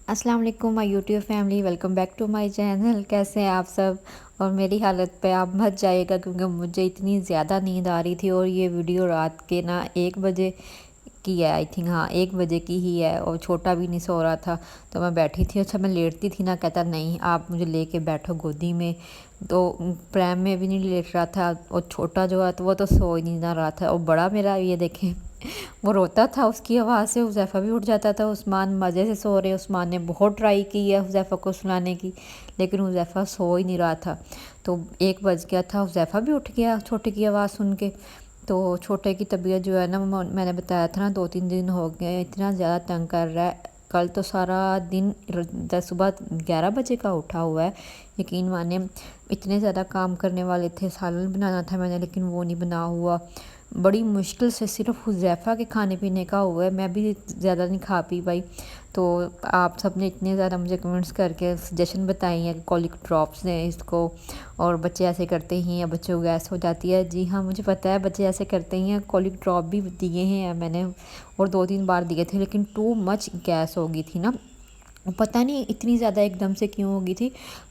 अस्सलाम वालेकुम my YouTube family, welcome back to my channel. कैसे हैं आप सब? और मेरी हालत पे आप मत जाइएगा क्योंकि मुझे इतनी ज़्यादा नींद आ रही थी और ये वीडियो रात के ना 1 बजे की है, आई थिंक। हाँ, 1 बजे की ही है और छोटा भी नहीं सो रहा था। तो मैं बैठी थी, अच्छा मैं लेटती थी ना, कहता नहीं आप मुझे लेके बैठो गोदी में। तो प्रैम में भी नहीं लेट रहा था और छोटा जो है तो वो तो सो ही नहीं ना रहा था। और बड़ा मेरा ये देखें वो रोता था, उसकी आवाज़ से हुज़ैफ़ा भी उठ जाता था। उस्मान मज़े से सो रहे, उस्मान ने बहुत ट्राई की है हुज़ैफ़ा को सुलाने की, लेकिन हुज़ैफ़ा सो ही नहीं रहा था। तो 1 बज गया था, हुज़ैफ़ा भी उठ गया छोटे की आवाज़ सुन के। तो छोटे की तबीयत जो है ना, मैंने बताया था ना 2-3 दिन हो गए इतना ज़्यादा तंग कर रहा है। कल तो सारा दिन सुबह 11 बजे का उठा हुआ है। यकीन माने इतने ज़्यादा काम करने वाले थे, सालन बनाना था मैंने, लेकिन वो नहीं बना हुआ। बड़ी मुश्किल से सिर्फ हुज़ैफ़ा के खाने पीने का हुआ है, मैं भी ज़्यादा नहीं खा पी पाई। तो आप सब ने इतने ज़्यादा मुझे कमेंट्स करके सजेशन बताई हैं कि कॉलिक ड्रॉप्स दें इसको, और बच्चे ऐसे करते ही हैं, बच्चों को गैस हो जाती है। जी हाँ, मुझे पता है बच्चे ऐसे करते ही हैं। कॉलिक ड्रॉप भी दिए हैं मैंने और 2-3 बार दिए थे, लेकिन टू मच गैस हो गई थी ना, पता नहीं इतनी ज़्यादा एकदम से क्यों हो गई थी।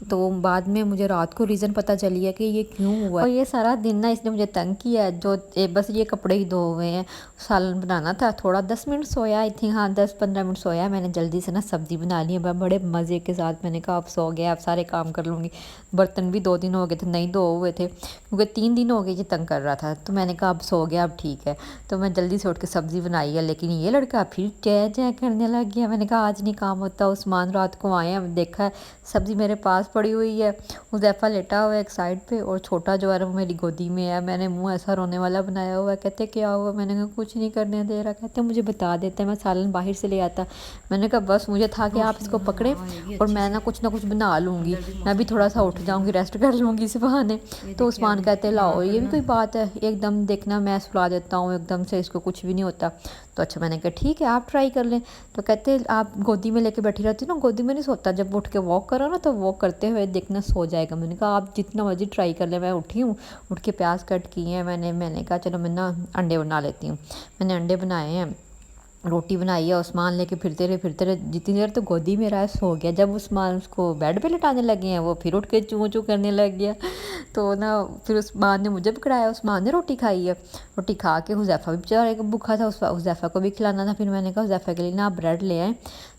तो बाद में मुझे रात को रीज़न पता चली है कि ये क्यों हुआ और ये सारा दिन ना इसने मुझे तंग किया है। जो बस ये कपड़े ही धो हुए हैं, सालन बनाना था, थोड़ा 10 मिनट सोया, आई थिंक। हाँ, 10-15 मिनट सोया। मैंने जल्दी से ना सब्ज़ी बना ली है बड़े मज़े के साथ। मैंने कहा अब सो गया, अब सारे काम कर लूँगी। बर्तन भी 2 दिन हो गए थे नहीं धो हुए थे, क्योंकि 3 दिन हो गए ये तंग कर रहा था। तो मैंने कहा अब सो गया, अब ठीक है। तो मैं जल्दी से उठ के सब्ज़ी बनाई है, लेकिन ये लड़का फिर जय जय करने लग गया। मैंने कहा आज नहीं काम होता। उस्मान रात को आए हैं, देखा है सब्ज़ी मेरे पास पड़ी हुई है, हुज़ैफ़ा लेटा हुआ है एक साइड पे और छोटा जो है वो मेरी गोदी में है। मैंने मुंह ऐसा रोने वाला बनाया हुआ है। कहते क्या हुआ? मैंने कहा कुछ नहीं करने दे रहा। कहते मुझे बता देते, मैं सालन बाहर से ले आता। मैंने कहा बस मुझे था कि आप इसको पकड़े और मैं ना कुछ बना लूँगी, मैं भी थोड़ा सा उठ जाऊँगी, रेस्ट कर लूँगी इस बहाने। तो उस्मान कहते लाओ, ये भी कोई बात है, एकदम देखना मैं सुला देता हूँ एकदम से, इसको कुछ भी नहीं होता। तो अच्छा, मैंने कहा ठीक है आप ट्राई कर लें। तो कहते आप गोदी में लेके बैठी रहती हो ना, गोदी में नहीं सोता, जब उठ के वॉक करो ना तो वॉक करते हुए देखना सो जाएगा। मैंने कहा आप जितना मर्जी ट्राई कर ले। मैं उठी हूँ, उठ के प्याज कट किए हैं मैंने कहा चलो मैं ना अंडे बना लेती हूँ। मैंने अंडे बनाए हैं, रोटी बनाई है। उस्मान लेके फिरते रहे जितनी देर तो गोदी में रहा सो गया। जब उस्मान उसको बेड पे लिटाने लगे हैं वो फिर उठ के चूँ चूँ करने लग गया। तो ना फिर उस्मान ने मुझे पकड़ाया, उस्मान ने रोटी खाई है। रोटी खा के हुज़ैफ़ा भी बेचारे को भूखा था, हुज़ैफ़ा को भी खिलाना था। फिर मैंने कहा हुज़ैफ़ा के लिए ना आप ब्रेड ले आएँ,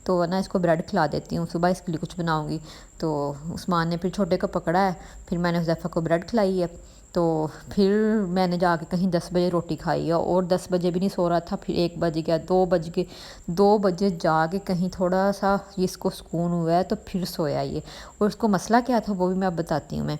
तो ना इसको ब्रेड खिला देती हूँ, सुबह इसके लिए कुछ बनाऊँगी। तो उस्मान ने फिर छोटे को पकड़ा है, फिर मैंने हुज़ैफ़ा को ब्रेड खिलाई है। तो फिर मैंने जाके कहीं 10 बजे रोटी खाई है और 10 बजे भी नहीं सो रहा था। फिर 1 बज गया, 2 बज गए, 2 बजे जाके कहीं थोड़ा सा इसको सुकून हुआ है तो फिर सोया ये। और उसको मसला क्या था वो भी मैं बताती हूँ। मैं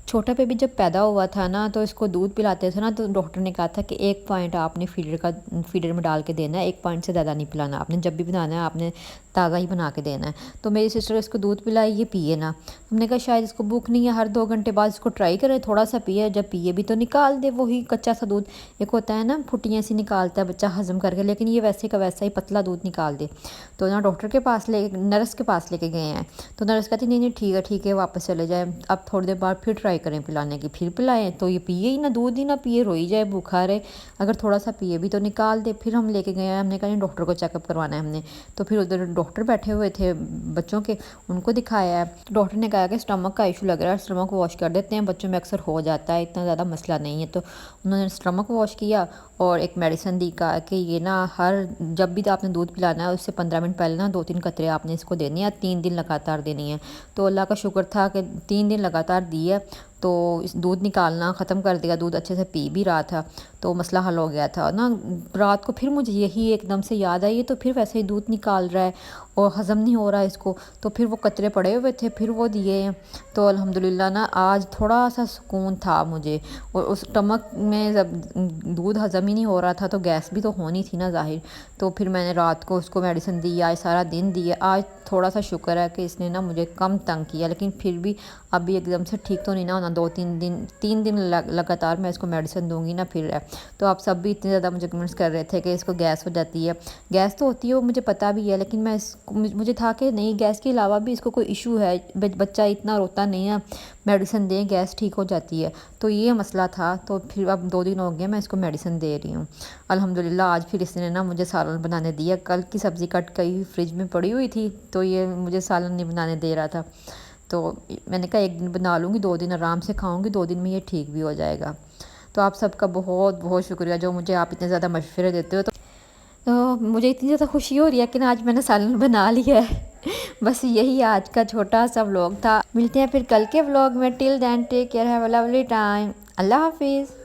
छोटा बेबी जब पैदा हुआ था ना, तो इसको दूध पिलाते थे ना, तो डॉक्टर ने कहा था कि 1 पॉइंट आपने फीडर में डाल के देना है, 1 पॉइंट से ज़्यादा नहीं पिलाना आपने। जब भी बनाना है आपने ताज़ा ही बना के देना है। तो मेरी सिस्टर इसको दूध पिलाई, ये पिए ना। हमने कहा शायद इसको भूख नहीं है, हर 2 घंटे बाद इसको ट्राई करे, थोड़ा सा पिए, जब पिए भी तो निकाल दे वही कच्चा सा दूध। एक होता है ना फुटियाँ सी निकालता है बच्चा हजम करके, लेकिन ये वैसे का वैसा ही पतला दूध निकाल दे। तो ना डॉक्टर के पास नर्स के पास लेके गए हैं। तो नर्स कहती नहीं नहीं ठीक है वापस चले जाए, अब थोड़ी देर बाद फिर ट्राई करें पिलाने की। फिर पिलाएं तो ये पिए ही ना, दूध ही ना पिए, रोई जाए, भूखा रहे। अगर थोड़ा सा पिए भी तो निकाल दे। फिर हम लेके गए हैं, हमने कहा डॉक्टर को चेकअप करवाना है हमने। तो फिर उधर डॉक्टर बैठे हुए थे बच्चों के, उनको दिखाया है। डॉक्टर ने कहा कि स्टमक का इशू लग रहा है, स्टमक वॉश कर देते हैं, बच्चों में अक्सर हो जाता है, इतना ज़्यादा मसला नहीं है। तो उन्होंने स्टमक वॉश किया और एक मेडिसिन दी, कहा कि ये ना हर जब भी आपने दूध पिलाना है उससे 15 मिनट पहले ना 2-3 कतरे आपने इसको देनी है, 3 दिन लगातार देनी है। तो अल्लाह का शुक्र था कि 3 दिन लगातार दी है, तो इस दूध निकालना ख़त्म कर दिया, दूध अच्छे से पी भी रहा था, तो मसला हल हो गया था ना। रात को फिर मुझे यही एकदम से याद आई, तो फिर वैसे ही दूध निकाल रहा है और हज़म नहीं हो रहा है इसको। तो फिर वो कतरे पड़े हुए थे, फिर वो दिए हैं। तो अल्हम्दुलिल्लाह ना आज थोड़ा सा सुकून था मुझे। और उस स्टमक में जब दूध हज़म ही नहीं हो रहा था तो गैस भी तो होनी थी ना ज़ाहिर। तो फिर मैंने रात को उसको मेडिसिन दी, आज सारा दिन दी है। आज थोड़ा सा शुक्र है कि इसने ना मुझे कम तंग किया, लेकिन फिर भी अभी एकदम से ठीक तो नहीं ना होना। 3 दिन लगातार मैं इसको मेडिसिन दूंगी ना फिर है। तो आप सब भी इतने ज़्यादा मुझे कमेंट्स कर रहे थे कि इसको गैस हो जाती है। गैस तो होती है वो मुझे पता भी है, लेकिन मैं مجھے تھا کہ نہیں گیس کے علاوہ بھی اس کو کوئی ایشو ہے، بچہ اتنا روتا نہیں ہے، میڈیسن دیں گیس ٹھیک ہو جاتی ہے، تو یہ مسئلہ تھا۔ تو پھر اب 2 دن ہو گئے میں اس کو میڈیسن دے رہی ہوں الحمدللہ۔ آج پھر اس نے نا مجھے سالن بنانے دیا، کل کی سبزی کٹ گئی فریج میں پڑی ہوئی تھی، تو یہ مجھے سالن نہیں بنانے دے رہا تھا، تو میں نے کہا 1 دن بنا لوں گی، 2 دن آرام سے کھاؤں گی، 2 دن میں یہ ٹھیک بھی ہو جائے گا۔ تو آپ سب کا بہت بہت شکریہ جو مجھے آپ اتنے زیادہ مشورے دیتے ہو، تو مجھے اتنی زیادہ خوشی ہو رہی ہے کہ آج میں نے سالن بنا لیا ہے۔ بس یہی آج کا چھوٹا سا ولاگ تھا، ملتے ہیں پھر کل کے ولاگ میں، till then take care, have a lovely time, اللہ حافظ۔